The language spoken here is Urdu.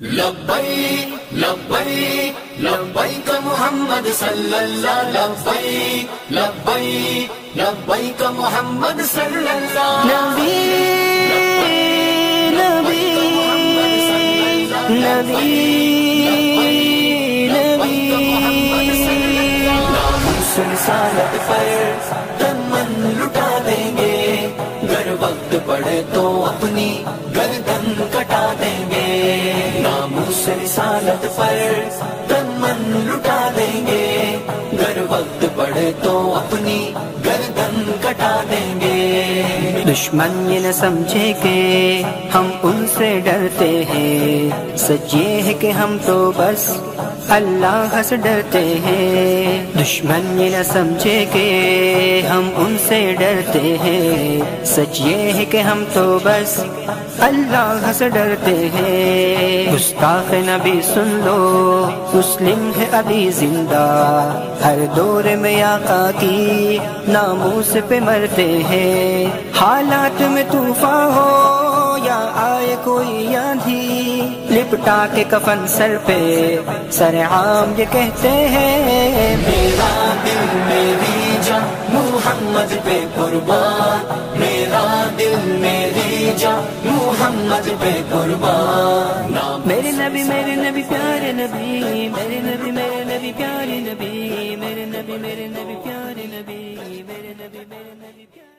لبیک لبیک لبیک محمد صلی اللہ لبیک لبیک لبیک محمد صلی اللہ نبی نبی نبی نبی ناموس رسالت پر تن من لٹا دیں گے، گر وقت پڑے تو اپنی گردن کٹا دیں گے۔ ناموس رسالت پر تن من لٹا دیں گے، گر وقت پڑے تو اپنی گردن کٹا دیں گے۔ دشمن یہ نہ سمجھے کہ ہم ان سے ڈرتے ہیں، سچ یہ ہے کہ ہم تو بس اللہ سے ڈرتے ہیں۔ دشمن یہ نہ سمجھے کہ ہم ان سے ڈرتے ہیں، سچ یہ ہے کہ ہم تو بس اللہ سے ڈرتے ہیں۔ گستاخ نبی سن لو، مسلم ہے ابھی زندہ، ہر دور میں آقا کی ناموس پہ مرتے ہیں۔ حالات میں طوفان ہو یا آئے کوئی آندھی، لپٹا کے کفن سر پہ سر عام یہ کہتے ہیں، میرا دل میری جان محمد پہ قربان، میرا دل میری جان محمد پہ قربان۔ میرے نبی پیارے نبی، میرے نبی پیارے نبی، میرے نبی پیارے نبی، میرے نبی پیارے